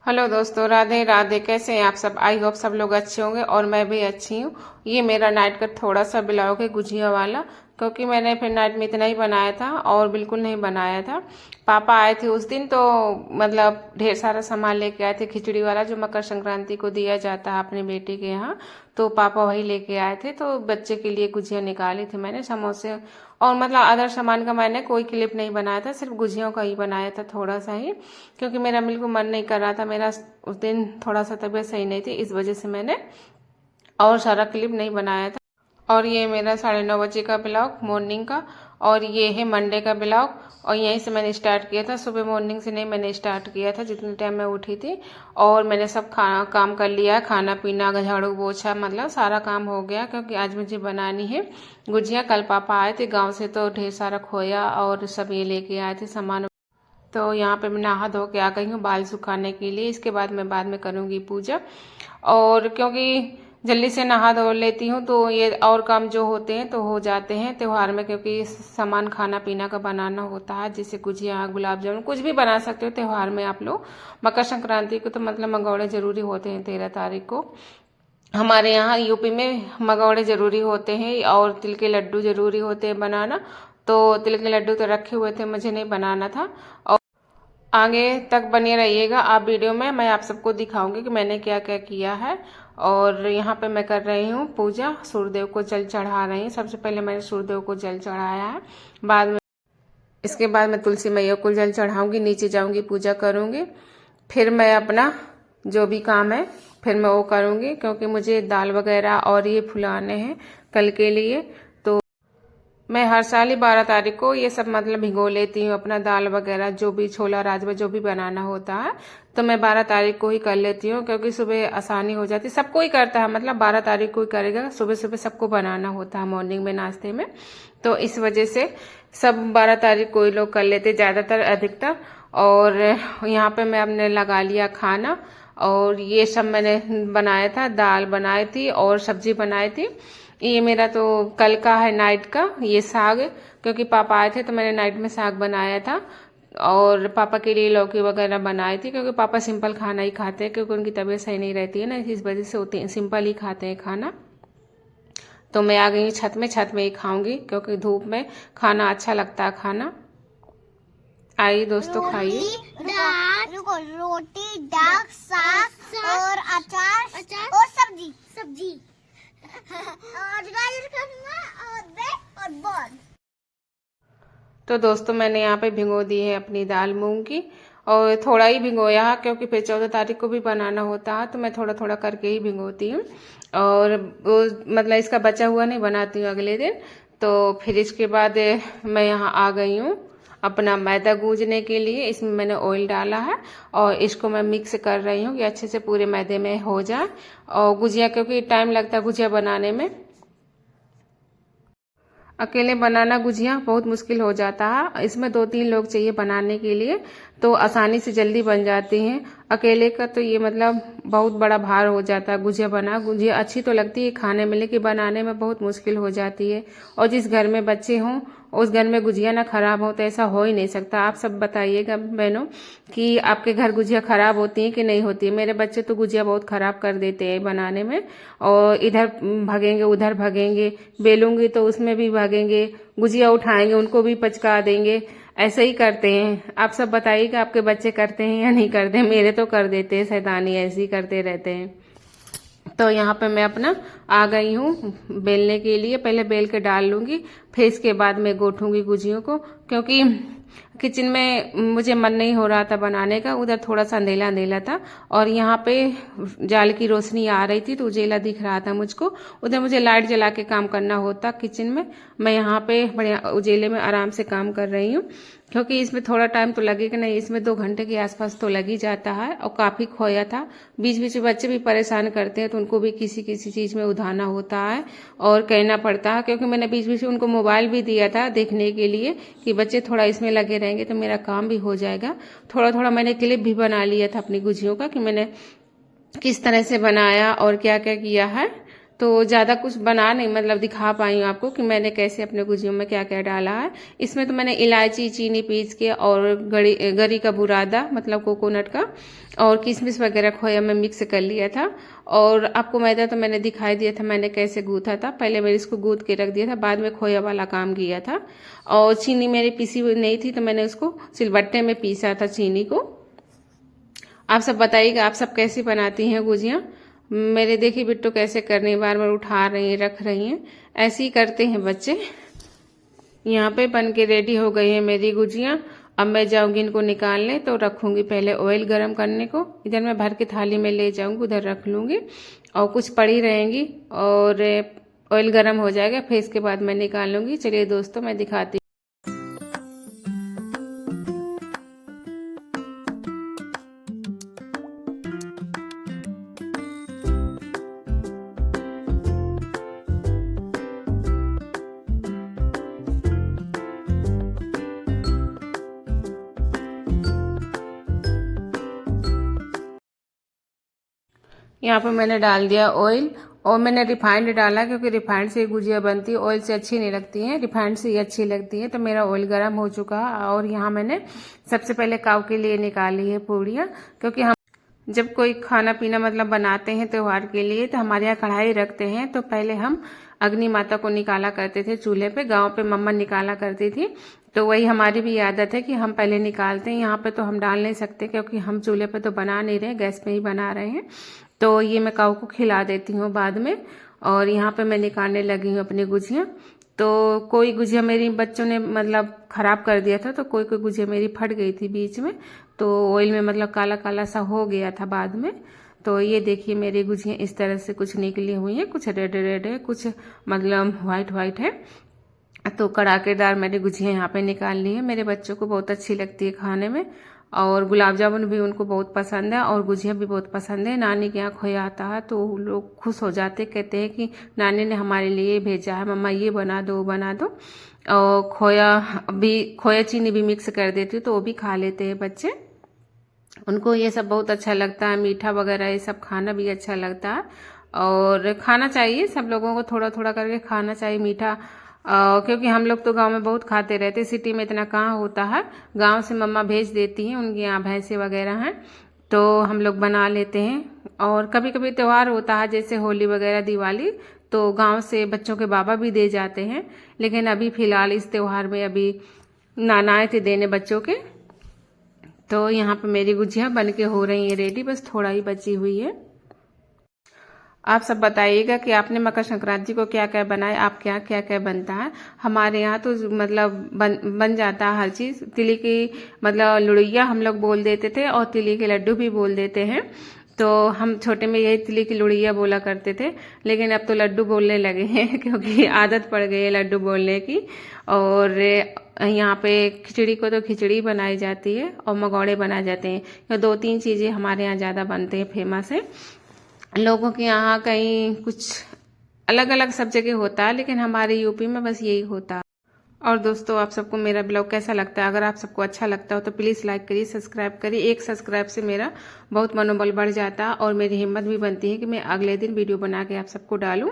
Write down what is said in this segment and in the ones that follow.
Hello दोस्तों, राधे राधे। कैसे हैं आप सब? आई होप सब लोग अच्छे होंगे और मैं भी अच्छी हूँ। ये मेरा नाइट का थोड़ा सा ब्लॉग है गुजिया वाला, क्योंकि मैंने फिर नाइट में इतना ही बनाया था और बिल्कुल नहीं बनाया था। पापा आए थे उस दिन, तो मतलब ढेर सारा सामान लेके आए थे, खिचड़ी वाला जो मकर संक्रांति को दिया जाता है अपने बेटे के यहाँ। तो पापा वही लेके आए थे, तो बच्चे के लिए गुजिया निकाली थी मैंने, समोसे और मतलब अदर सामान का मैंने कोई क्लिप नहीं बनाया था, सिर्फ गुजियों का ही बनाया था थोड़ा सा ही, क्योंकि मेरा बिल्कुल मन नहीं कर रहा था। मेरा उस दिन थोड़ा सा तबीयत सही नहीं थी, इस वजह से मैंने और सारा क्लिप नहीं बनाया था। और ये मेरा 9:30 बजे का ब्लॉग मॉर्निंग का, और ये है मंडे का ब्लॉग। और यहीं से मैंने स्टार्ट किया था, सुबह मॉर्निंग से नहीं मैंने स्टार्ट किया था, जितने टाइम मैं उठी थी। और मैंने सब खाना काम कर लिया, खाना पीना झाड़ू पोछा मतलब सारा काम हो गया, क्योंकि आज मुझे बनानी है गुजिया। कल पापा आए थे गाँव से, तो ढेर सारा खोया और सब ये लेके आए थे सामान। तो यहाँ पे मैं नहा धो के आ गई हूँ बाल सुखाने के लिए। इसके बाद मैं बाद में करूँगी पूजा, और क्योंकि जल्दी से नहा धो लेती हूँ तो ये और काम जो होते हैं तो हो जाते हैं त्योहार में, क्योंकि सामान खाना पीना का बनाना होता है, जैसे गुजिया गुलाब जामुन कुछ भी बना सकते हो त्योहार में आप लोग। मकर संक्रांति को तो मतलब मंगौड़े जरूरी होते हैं 13 तारीख को। हमारे यहाँ यूपी में मंगौड़े जरूरी होते हैं और तिल के लड्डू जरूरी होते हैं बनाना। तो तिल के लड्डू तो रखे हुए थे, मुझे नहीं बनाना था। और आगे तक बने रहिएगा आप वीडियो में, मैं आप सबको दिखाऊंगी कि मैंने क्या क्या किया है। और यहाँ पे मैं कर रही हूँ पूजा, सूर्यदेव को जल चढ़ा रही हूँ। सबसे पहले मैंने सूर्यदेव को जल चढ़ाया है, बाद में इसके बाद मैं तुलसी मैया को जल चढ़ाऊंगी, नीचे जाऊंगी पूजा करूंगी, फिर मैं अपना जो भी काम है फिर मैं वो करूंगी, क्योंकि मुझे दाल वगैरह और ये फुलाने हैं कल के लिए। तो मैं हर साल ही 12 तारीख को ये सब मतलब भिगो लेती हूँ, अपना दाल वगैरह जो भी छोला राजमा जो भी बनाना होता है, तो मैं 12 तारीख को ही कर लेती हूँ, क्योंकि सुबह आसानी हो जाती है। सबको ही करता है, मतलब 12 तारीख को ही करेगा, सुबह सुबह सबको बनाना होता है मॉर्निंग में नाश्ते में। तो इस वजह से सब 12 तारीख को ही लोग कर लेते, ज्यादातर अधिकतर। और यहाँ पे मैं अपने लगा लिया खाना, और ये सब मैंने बनाया था, दाल बनाई थी और सब्जी बनाई थी। ये मेरा तो कल का है नाइट का ये साग, क्योंकि पापा आए थे तो मैंने नाइट में साग बनाया था। और पापा के लिए लौकी वगैरह बनाई थी, क्योंकि पापा सिंपल खाना ही खाते हैं, क्योंकि उनकी तबीयत सही नहीं रहती है ना, इस वजह से होती सिंपल ही खाते हैं खाना। तो मैं आ गई छत में ही खाऊंगी, क्योंकि धूप में खाना अच्छा लगता है खाना। आइए दोस्तों खाइए। रोटी दाल साग और अचार और सब्जी और गाजर का हलवा और ब्रेड और बॉल। तो दोस्तों मैंने यहाँ पे भिगो दी है अपनी दाल मूंग की, और थोड़ा ही भिगोया है, क्योंकि फिर 14 तारीख को भी बनाना होता है, तो मैं थोड़ा थोड़ा करके ही भिगोती हूँ। और वो मतलब इसका बचा हुआ नहीं बनाती हूँ अगले दिन। तो फिर इसके बाद मैं यहाँ आ गई हूँ अपना मैदा गूंजने के लिए। इसमें मैंने ऑयल डाला है और इसको मैं मिक्स कर रही हूँ कि अच्छे से पूरे मैदे में हो जाए। और गुजिया, क्योंकि टाइम लगता है गुजिया बनाने में, अकेले बनाना गुजिया बहुत मुश्किल हो जाता है, इसमें 2-3 लोग चाहिए बनाने के लिए, तो आसानी से जल्दी बन जाती हैं। अकेले का तो ये मतलब बहुत बड़ा भार हो जाता है गुजिया बना। गुजिया अच्छी तो लगती है खाने में, लेकिन बनाने में बहुत मुश्किल हो जाती है। और जिस घर में बच्चे हों उस घर में गुजिया ना खराब हो, तो ऐसा हो ही नहीं सकता। आप सब बताइएगा बहनों कि आपके घर गुजिया खराब होती है कि नहीं होती है। मेरे बच्चे तो गुजिया बहुत खराब कर देते हैं बनाने में, और इधर भगेंगे उधर भगेंगे, बेलूंगी तो उसमें भी भगेंगे, गुजिया उठाएंगे उनको भी पचका देंगे, ऐसे ही करते हैं। आप सब बताइएगा आपके बच्चे करते हैं या नहीं करते। मेरे तो कर देते हैं, शैतानी ऐसे ही करते रहते हैं। तो यहाँ पे मैं अपना आ गई हूँ बेलने के लिए। पहले बेल के डाल लूंगी, फिर इसके बाद मैं गोठूंगी गुजियों को, क्योंकि किचन में मुझे मन नहीं हो रहा था बनाने का, उधर थोड़ा सा अंधेला अंधेला था, और यहाँ पे जाल की रोशनी आ रही थी तो उजेला दिख रहा था मुझको। उधर मुझे लाइट जला के काम करना होता किचन में, मैं यहाँ पे बढ़िया उजेले में आराम से काम कर रही हूँ, क्योंकि इसमें थोड़ा टाइम तो लगेगा नहीं, इसमें 2 घंटे के आसपास तो लग ही जाता है। और काफी खोया था, बीच बीच में बच्चे भी परेशान करते हैं, तो उनको भी किसी किसी चीज में उधाना होता है और कहना पड़ता है, क्योंकि मैंने बीच बीच में उनको मोबाइल भी दिया था देखने के लिए कि बच्चे थोड़ा इसमें लगे रहेंगे तो मेरा काम भी हो जाएगा। थोड़ा थोड़ा मैंने क्लिप भी बना लिया था अपनी गुजियों का, कि मैंने किस तरह से बनाया और क्या क्या किया है। तो ज़्यादा कुछ बना नहीं मतलब दिखा पाई हूँ आपको कि मैंने कैसे अपने गुजियों में क्या क्या डाला है। इसमें तो मैंने इलायची चीनी पीस के और गरी का बुरादा मतलब कोकोनट का और किशमिश वगैरह खोया में मिक्स कर लिया था। और आपको मैदा तो मैंने दिखाई दिया था मैंने कैसे गूथा था। पहले मैंने इसको गूथ के रख दिया था, बाद में खोया वाला काम किया था। और चीनी मेरी पीसी हुई नहीं थी तो मैंने उसको सिलबट्टे में पीसा था चीनी को। आप सब बताइएगा आप सब कैसी बनाती हैं गुजिया। मेरे देखिए बिट्टू कैसे करने बार बार उठा रही हैं रख रही हैं, ऐसे ही करते हैं बच्चे। यहाँ पे बन के रेडी हो गई है मेरी गुजिया। अब मैं जाऊंगी इनको निकालने, तो रखूंगी पहले ऑयल गरम करने को। इधर मैं भर के थाली में ले जाऊंगी, उधर रख लूंगी और कुछ पड़ी रहेंगी और ऑयल गरम हो जाएगा, फिर इसके बाद मैं निकाल लूंगी। चलिए दोस्तों मैं दिखाती। यहाँ पर मैंने डाल दिया ऑयल और मैंने रिफाइंड डाला क्योंकि रिफाइंड से गुजिया बनती है, ऑयल से अच्छी नहीं लगती है, रिफाइंड से ही अच्छी लगती है। तो मेरा ऑयल गर्म हो चुका है और यहाँ मैंने सबसे पहले काऊ के लिए निकाली है पूड़ियाँ, क्योंकि हम जब कोई खाना पीना मतलब बनाते हैं त्योहार के लिए तो हमारे यहाँ कढ़ाई रखते हैं। तो पहले हम अग्नि माता को निकाला करते थे चूल्हे पे, गांव पे मम्मा निकाला करती थी, तो वही हमारी भी आदत है कि हम पहले निकालते हैं। यहाँ पे तो हम डाल नहीं सकते क्योंकि हम चूल्हे पे तो बना नहीं रहे, गैस पे ही बना रहे हैं। तो ये मैं काऊ को खिला देती हूँ बाद में। और यहाँ पे मैं निकालने लगी हूँ अपनी गुजिया। तो कोई गुजिया मेरी बच्चों ने मतलब खराब कर दिया था, तो कोई कोई गुजिया मेरी फट गई थी बीच में, तो ऑयल में मतलब काला काला सा हो गया था बाद में। तो ये देखिए मेरी गुजिया इस तरह से कुछ निकली हुई है, कुछ रेड रेड है, कुछ मतलब व्हाइट व्हाइट है। तो कड़ाकेदार मेरी गुजिया यहाँ पे निकाल ली है। मेरे बच्चों को बहुत अच्छी लगती है खाने में, और गुलाब जामुन भी उनको बहुत पसंद है और गुजिया भी बहुत पसंद है। नानी के यहाँ खोया आता है तो लोग खुश हो जाते, कहते हैं कि नानी ने हमारे लिए भेजा है, मम्मा ये बना दो वो बना दो। और खोया चीनी भी मिक्स कर देती हूँ तो वो भी खा लेते हैं बच्चे, उनको ये सब बहुत अच्छा लगता है। मीठा वगैरह ये सब खाना भी अच्छा लगता है और खाना चाहिए, सब लोगों को थोड़ा थोड़ा करके खाना चाहिए मीठा। क्योंकि हम लोग तो गांव में बहुत खाते रहते, सिटी में इतना कहाँ होता है। गांव से मम्मा भेज देती हैं, उनके यहाँ भैंसे वगैरह हैं तो हम लोग बना लेते हैं। और कभी कभी त्योहार होता है जैसे होली वगैरह दिवाली, तो गांव से बच्चों के बाबा भी दे जाते हैं। लेकिन अभी फिलहाल इस त्योहार में अभी नाना आए थे देने बच्चों के। तो यहाँ पे मेरी गुजिया बन के हो रही है रेडी, बस थोड़ा ही बची हुई है। आप सब बताइएगा कि आपने मकर संक्रांति को क्या क्या बनाया, आप क्या क्या क्या बनता है। हमारे यहाँ तो मतलब बन जाता है हर चीज़। तिली की मतलब लुड़िया हम लोग बोल देते थे और तिली के लड्डू भी बोल देते हैं। तो हम छोटे में यही तिली की लुड़िया बोला करते थे, लेकिन अब तो लड्डू बोलने लगे हैं क्योंकि आदत पड़ गई है लड्डू बोलने की। और यहाँ पे खिचड़ी को तो खिचड़ी बनाई जाती है और मगौड़े बनाए जाते हैं। ये दो तीन चीज़ें हमारे यहाँ ज़्यादा बनते हैं, फेमस है। लोगों के यहाँ कहीं कुछ अलग अलग सब जगह होता है, लेकिन हमारे यूपी में बस यही होता है। और दोस्तों आप सबको मेरा ब्लॉग कैसा लगता है, अगर आप सबको अच्छा लगता हो तो प्लीज़ लाइक करिए, सब्सक्राइब करिए। एक सब्सक्राइब से मेरा बहुत मनोबल बढ़ जाता है और मेरी हिम्मत भी बनती है कि मैं अगले दिन वीडियो बना के आप सबको डालूं।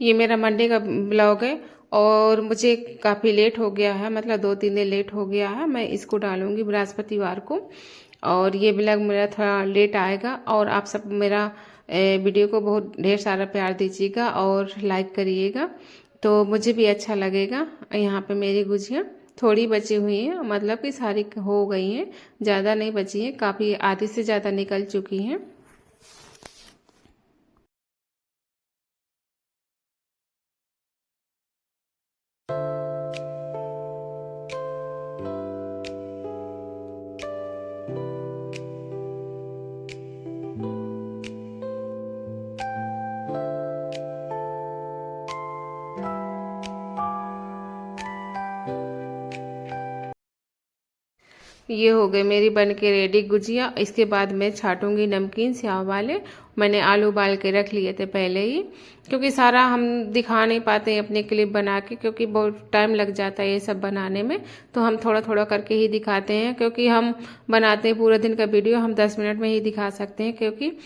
ये मेरा मंडे का ब्लॉग है और मुझे काफ़ी लेट हो गया है, मतलब 2-3 दिन लेट हो गया है। मैं इसको डालूंगी बृहस्पतिवार को और ये ब्लॉग मेरा थोड़ा लेट आएगा। और आप सब मेरा वीडियो को बहुत ढेर सारा प्यार दीजिएगा और लाइक करिएगा तो मुझे भी अच्छा लगेगा। यहाँ पे मेरी गुजिया थोड़ी बची हुई है, मतलब कि सारी हो गई हैं, ज़्यादा नहीं बची है, काफ़ी आधी से ज़्यादा निकल चुकी हैं। ये हो गए मेरी बन के रेडी गुजिया। इसके बाद मैं छाटूंगी नमकीन स्याव वाले। मैंने आलू उबाल के रख लिए थे पहले ही, क्योंकि सारा हम दिखा नहीं पाते हैं अपने क्लिप बना के, क्योंकि बहुत टाइम लग जाता है ये सब बनाने में। तो हम थोड़ा थोड़ा करके ही दिखाते हैं, क्योंकि हम बनाते हैं पूरे दिन का वीडियो, हम 10 मिनट में ही दिखा सकते हैं, क्योंकि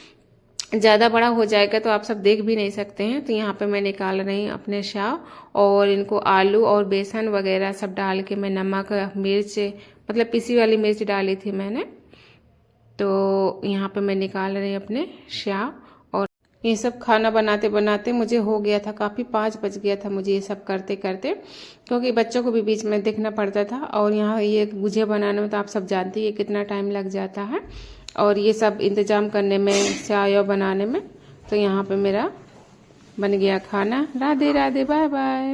ज़्यादा बड़ा हो जाएगा तो आप सब देख भी नहीं सकते हैं। तो यहाँ पे मैं निकाल रही हूँ अपने स्याव, और इनको आलू और बेसन वगैरह सब डाल के मैं नमक मिर्च, मतलब पिसी वाली मिर्च डाली थी मैंने। तो यहाँ पे मैं निकाल रही हूँ अपने स्याव। और ये सब खाना बनाते बनाते मुझे हो गया था काफ़ी, 5 बज गया था मुझे ये सब करते करते, क्योंकि बच्चों को भी बीच में देखना पड़ता था। और यहाँ ये गुजिया बनाने में तो आप सब जानते हैं कितना टाइम लग जाता है, और ये सब इंतज़ाम करने में, चाय बनाने में। तो यहाँ पे मेरा बन गया खाना। Radhe Radhe, bye bye.